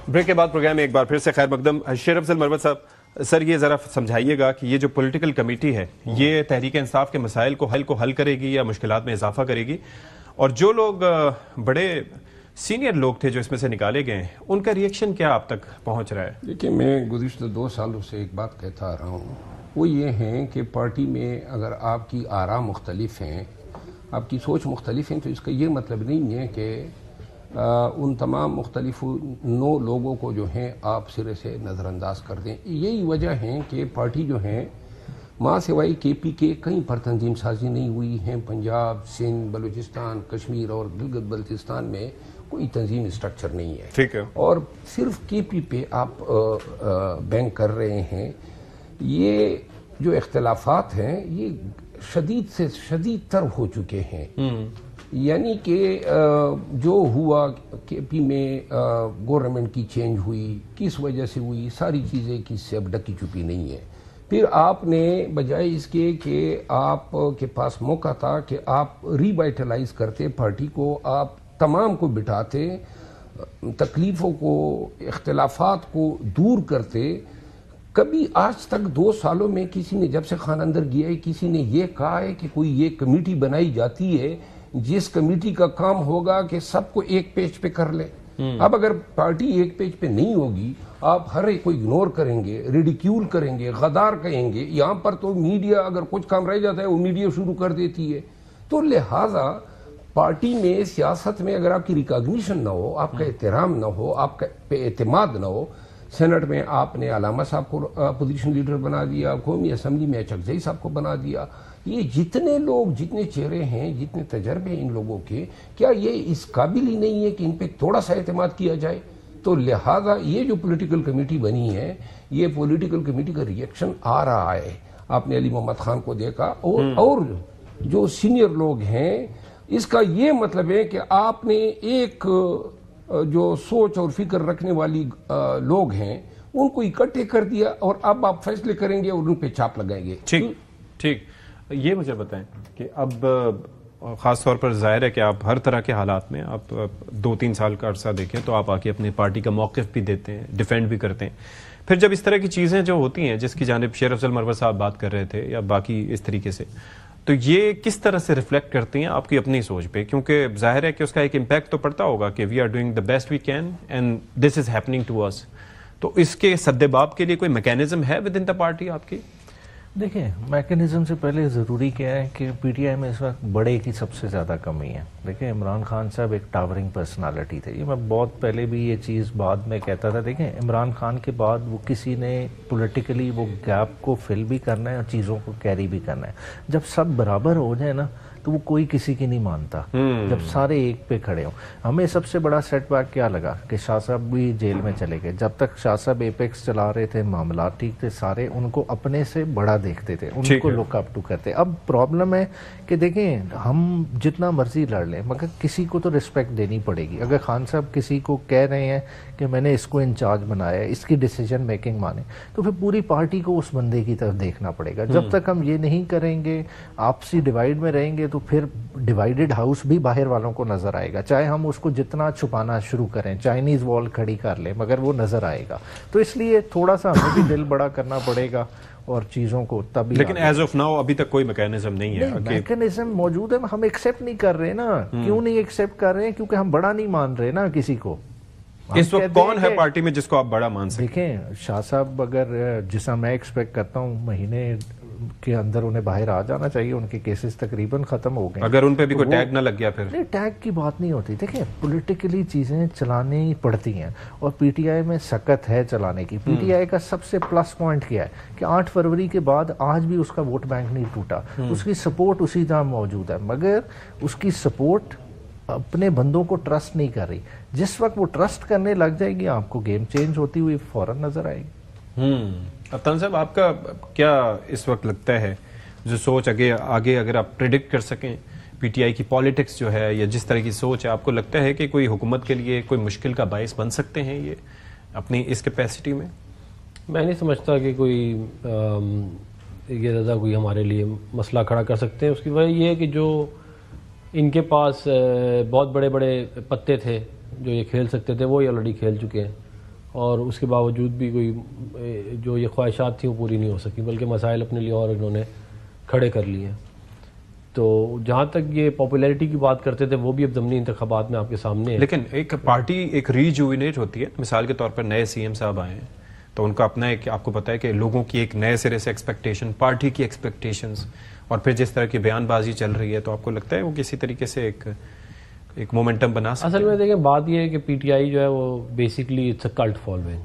Break کے بعد programme میں ایک بار پھر سے خیر مقدم. شیر افضل مروت صاحب، سر یہ ذرا سمجھائیے گا کہ یہ جو پولیٹیکل کمیٹی ہے یہ تحریک انصاف کے مسائل کو حل کرے گی یا مشکلات میں اضافہ کرے گی؟ اور جو لوگ بڑے سینئر لوگ تھے جو اس میں سے نکالے گئے ہیں، ان کا ریئیکشن کیا آپ تک پہنچ رہا ہے؟ دیکھیں، میں گزشتہ 2 سالوں سے ایک بات کہتا آ رہا ہوں، وہ یہ ہے کہ پارٹی میں اگر آپ کی آراء مختلف ہیں، آپ کی سوچ مختلف ہیں، تو اس کا یہ مطلب نہیں ہے کہ ان تمام مختلف 9 لوگوں کو جو ہیں آپ سرے سے نظر انداز کر دیں. یہی وجہ ہے کہ پارٹی جو ہے ماں سوائے کے پی کے کہیں پر تنظیم سازی نہیں ہوئی ہیں. پنجاب، سندھ، بلوچستان، کشمیر اور گلگت بلتستان میں کوئی تنظیم اسٹرکچر نہیں ہے. ٹھیک ہے. اور صرف کے پی پہ آپ بینک کر رہے ہیں. یہ جو اختلافات ہیں یہ شدید سے شدید تر ہو چکے ہیں. یعنی کہ جو ہوا کے پی میں گورنمنٹ کی چینج ہوئی، کس وجہ سے ہوئی، ساری چیزیں کس سے اب ڈکی چھپی نہیں ہے. پھر آپ نے بجائے اس کے کہ آپ کے پاس موقع تھا کہ آپ ری وائٹلائز کرتے پارٹی کو، آپ تمام کو بٹھاتے، تکلیفوں کو، اختلافات کو دور کرتے. کبھی آج تک 2 سالوں میں کسی نے جب سے خان اندر گیا ہے کسی نے یہ کہا ہے کہ کوئی یہ کمیٹی بنائی جاتی ہے جس کمیٹی کا کام ہوگا کہ سب کو ایک پیج پہ کر لے؟ اب اگر پارٹی ایک پیج پہ نہیں ہوگی، آپ ہر ایک کو اگنور کریں گے، ریڈیکیول کریں گے، غدار کہیں گے. یہاں پر تو میڈیا اگر کچھ کام رہ جاتا ہے وہ میڈیا شروع کر دیتی ہے. تو لہٰذا پارٹی میں، سیاست میں اگر آپ کی ریکاگنیشن نہ ہو، آپ کا احترام نہ ہو، آپ کا پہ اعتماد نہ ہو. سینٹ میں آپ نے علامہ صاحب کو اپوزیشن لیڈر بنا دیا، قومی اسمبلی میں اچکزئی صاحب کو بنا دیا. یہ جتنے لوگ، جتنے چہرے ہیں، جتنے تجربے ان لوگوں کے، کیا یہ اس قابل ہی نہیں ہے کہ ان پہ تھوڑا سا اعتماد کیا جائے؟ تو لہٰذا یہ جو پولیٹیکل کمیٹی بنی ہے، یہ پولیٹیکل کمیٹی کا ریئیکشن آ رہا ہے. آپ نے علی محمد خان کو دیکھا اور جو سینئر لوگ ہیں. اس کا یہ مطلب ہے کہ آپ نے ایک جو سوچ اور فکر رکھنے والی لوگ ہیں ان کو اکٹھے کر دیا، اور اب آپ فیصلے کریں گے اور ان پہ چاپ لگائیں گے. ٹھیک. یہ مجھے بتائیں کہ اب خاص طور پر ظاہر ہے کہ آپ ہر طرح کے حالات میں آپ 2-3 سال کا عرصہ دیکھیں تو آپ آ کے اپنی پارٹی کا موقف بھی دیتے ہیں، ڈیفینڈ بھی کرتے ہیں. پھر جب اس طرح کی چیزیں جو ہوتی ہیں جس کی جانب شیر افضل مروت صاحب بات کر رہے تھے یا باقی اس طریقے سے، تو یہ کس طرح سے ریفلیکٹ کرتی ہیں آپ کی اپنی سوچ پہ؟ کیونکہ ظاہر ہے کہ اس کا ایک امپیکٹ تو پڑتا ہوگا کہ we are doing the best we can and this is happening to us. تو اس کے سدباب کے لیے کوئی میکینزم ہے ود ان دا پارٹی آپ کی؟ دیکھیں، میکینزم سے پہلے ضروری کیا ہے کہ پی ٹی آئی میں اس وقت بڑے کی سب سے زیادہ کمی ہے. دیکھیں، عمران خان صاحب ایک ٹاورنگ پرسنالٹی تھے. یہ میں بہت پہلے بھی یہ چیز بعد میں کہتا تھا. دیکھیں، عمران خان کے بعد وہ کسی نے پولیٹیکلی وہ گیپ کو فل بھی کرنا ہے اور چیزوں کو کیری بھی کرنا ہے. جب سب برابر ہو جائے نا تو وہ کوئی کسی کی نہیں مانتا، جب سارے ایک پہ کھڑے ہوں. ہمیں سب سے بڑا سیٹ بیک کیا لگا کہ شاہ صاحب بھی جیل میں چلے گئے. جب تک شاہ صاحب ایپیکس چلا رہے تھے، معاملات ٹھیک تھے، سارے ان کو اپنے سے بڑا دیکھتے تھے، ان کو لک اپ ٹو کرتے. اب پرابلم ہے کہ دیکھیں، ہم جتنا مرضی لڑ لیں مگر کسی کو تو رسپیکٹ دینی پڑے گی. اگر خان صاحب کسی کو کہہ رہے ہیں کہ میں نے اس کو انچارج بنایا ہے، اس کی ڈیسیجن میکنگ مانے، تو پھر پوری پارٹی کو اس بندے کی طرف دیکھنا پڑے گا. جب تک ہم یہ نہیں کریں گے، آپسی ڈیوائیڈ میں رہیں گے، تو پھر ڈیوائیڈڈ ہاؤس بھی باہر والوں کو نظر آئے گا. چاہے ہم اس کو جتنا چھپانا شروع کریں، چائنیز وال کھڑی کر لیں، مگر وہ نظر آئے گا. تو اس لیے تھوڑا سا ہمیں بھی دل بڑا کرنا پڑے گا اور چیزوں کو تبھی. لیکن ایز آف ناؤ ابھی تک کوئی میکینزم نہیں ہے. میکینزم موجود ہے، ہم ایکسیپٹ نہیں کر رہے نا. کیوں نہیں ایکسیپٹ کر رہے ہیں؟ کیونکہ ہم بڑا نہیں مان رہے نا کسی کو. اس وقت کون ہے پارٹی میں جس کو آپ بڑا مان سکتے؟ دیکھیں، شاہ صاحب اگر جسا میں ایکسپیکٹ کرتا ہوں مہینے کے اندر انہیں باہر آ جانا چاہیے. ان کے کیسز تقریباً ختم ہو گئے. اگر ان پہ بھی کوئی ٹیگ نہ لگ گیا پھر؟ نہیں، ٹیگ کی بات نہیں ہوتی. دیکھیں، پولیٹیکلی چیزیں چلانی پڑتی ہیں اور پی ٹی آئی میں سکت ہے چلانے کی. پی ٹی آئی کا سب سے پلس پوائنٹ کیا ہے کہ 8 فروری کے بعد آج بھی اس کا ووٹ بینک نہیں ٹوٹا. اس کی سپورٹ اسی طرح موجود ہے، مگر اس کی سپورٹ اپنے بندوں کو ٹرسٹ نہیں کر رہی. جس وقت وہ ٹرسٹ کرنے لگ جائے گی، آپ کو گیم چینج ہوتی ہوئی فوراً نظر آئے گی. افطان صاحب، آپ کا کیا اس وقت لگتا ہے جو سوچ آگے اگر آپ پریڈکٹ کر سکیں پی ٹی آئی کی پالیٹکس جو ہے یا جس طرح کی سوچ ہے، آپ کو لگتا ہے کہ کوئی حکومت کے لیے کوئی مشکل کا باعث بن سکتے ہیں یہ اپنی اس کیپیسٹی میں؟ میں نہیں سمجھتا کہ کوئی یہ زیادہ کوئی ہمارے لیے مسئلہ کھڑا کر سکتے ہیں. اس کی وجہ یہ ہے کہ جو ان کے پاس بہت بڑے بڑے پتے تھے جو یہ کھیل سکتے تھے وہ یہ آلریڈی کھیل چکے ہیں. اور اس کے باوجود بھی کوئی جو یہ خواہشات تھیں وہ پوری نہیں ہو سکی، بلکہ مسائل اپنے لیے اور انہوں نے کھڑے کر لیے ہیں. تو جہاں تک یہ پاپولیرٹی کی بات کرتے تھے وہ بھی اب ضمنی انتخابات میں آپ کے سامنے ہے. لیکن ایک پارٹی ایک ریجوینیٹ ہوتی ہے. مثال کے طور پر نئے سی ایم صاحب آئے ہیں تو ان کا اپنا ایک، آپ کو پتا ہے کہ لوگوں کی ایک نئے سرے سے ایکسپیکٹیشن، پارٹی کی ایکسپیکٹیشنز، اور پھر جس طرح کی بیان بازی چل رہی ہے تو آپ کو لگتا ہے وہ کسی طریقے سے ایک مومنٹم بنا سکتے؟ اصل میں دیکھیں بات یہ ہے کہ پی ٹی آئی جو ہے وہ basically it's a cult following.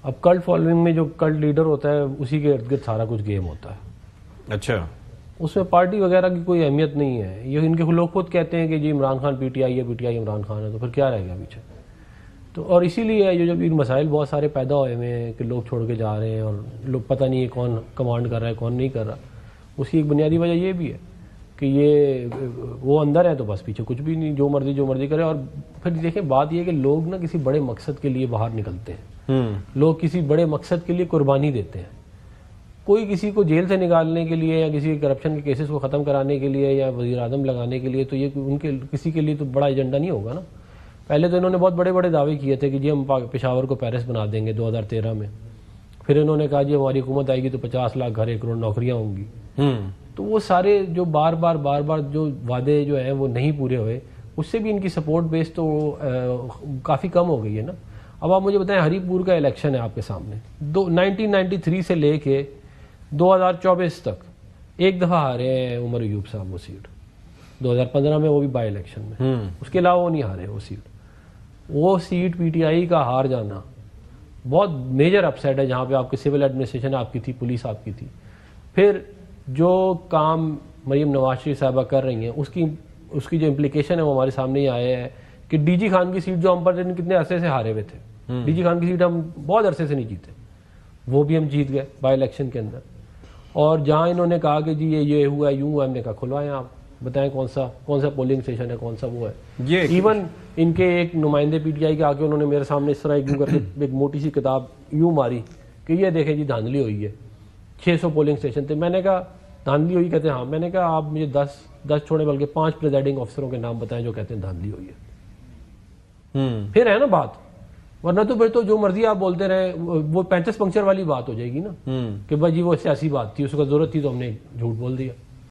اب کلٹ فالوئنگ میں جو کلٹ لیڈر ہوتا ہے اسی کے ارد گرد سارا کچھ گیم ہوتا ہے. اچھا، اس میں پارٹی وغیرہ کی کوئی اہمیت نہیں ہے. یہ ان کے لوگ خود کہتے ہیں کہ جی Imran Khan P T I ہے، P T I Imran Khan ہے، تو پھر کیا رہ گیا پیچھے؟ تو اور اسی لیے جو جب ان مسائل بہت سارے پیدا ہوئے ہیں کہ لوگ چھوڑ کے جا رہے ہیں اور لوگ پتہ نہیں ہے کون کمانڈ کر رہا ہے کون نہیں کر رہا. اس کی ایک بنیادی وجہ یہ بھی ہے کہ یہ وہ اندر ہے تو بس پیچھے کچھ بھی نہیں، جو مرضی کرے. اور پھر دیکھیں بات یہ ہے کہ لوگ نا کسی بڑے مقصد کے لیے باہر نکلتے ہیں، لوگ کسی بڑے مقصد کے لیے قربانی دیتے ہیں. کوئی کسی کو جیل سے نکالنے کے لیے یا کسی کرپشن کے کیسز کو ختم کرانے کے لیے یا وزیر اعظم لگانے کے لیے تو یہ ان کے کسی کے لیے تو بڑا ایجنڈا نہیں ہوگا نا. پہلے تو انہوں نے بہت بڑے بڑے دعوے کیے تھے کہ جی ہم پشاور کو پیرس بنا دیں گے 2013 میں. پھر انہوں نے کہا جی ہماری حکومت آئے گی تو 50 لاکھ گھر 1 کروڑ نوکریاں ہوں گی. تو وہ سارے جو بار بار جو وعدے جو ہیں وہ نہیں پورے ہوئے، اس سے بھی ان کی سپورٹ بیس تو کافی کم ہو گئی ہے نا. اب آپ مجھے بتائیں ہری پور کا الیکشن ہے آپ کے سامنے، 1993 سے لے کے 2024 تک ایک دفعہ ہارے ہیں عمر ایوب صاحب وہ سیٹ، 2015 میں وہ بھی بائی الیکشن میں. اس کے علاوہ وہ نہیں ہارے وہ سیٹ. وہ سیٹ پی ٹی آئی کا ہار جانا بہت میجر اپ سائڈ ہے، جہاں پہ آپ کی سول ایڈمنسٹریشن آپ کی تھی، پولیس آپ کی تھی. پھر جو کام مریم نواز شریف صاحبہ کر رہی ہیں اس کی جو امپلیکیشن ہے وہ ہمارے سامنے ہی آیا ہے کہ ڈی جی خان کی سیٹ جو ہم پر کتنے عرصے سے ہارے ہوئے تھے، ڈی جی خان کی سیٹ ہم بہت عرصے سے نہیں جیتے، وہ بھی ہم جیت گئے بائی الیکشن کے اندر. اور جہاں انہوں نے کہا کہ جی یہ ہوا یوں ہوا، ہم نے کہا کھلوائیں آپ بتائیں کون سا پولنگ اسٹیشن ہے، کون سا وہ ہے. ایون ان کے ایک نمائندے پی ٹی آئی کے آ کے انہوں نے میرے سامنے اس طرح یوں کر کے ایک موٹی سی کتاب یوں ماری کہ یہ دیکھیں جی دھاندلی ہوئی ہے، 600 پولنگ اسٹیشن تھے. میں نے کہا دھاندلی ہوئی؟ کہتے ہیں ہاں. میں نے کہا آپ مجھے 10 چھوڑے بلکہ 5 پریزائڈنگ افسروں کے نام بتائیں جو کہتے ہیں دھاندلی ہوئی ہے. پھر ہے نا بات، ورنہ تو پھر تو جو مرضی آپ بولتے رہے وہ 35 پنکچر والی بات ہو جائے گی نا کہ بھائی جی وہ سیاسی بات تھی، اس کو ضرورت تھی تو ہم نے جھوٹ بول دیا.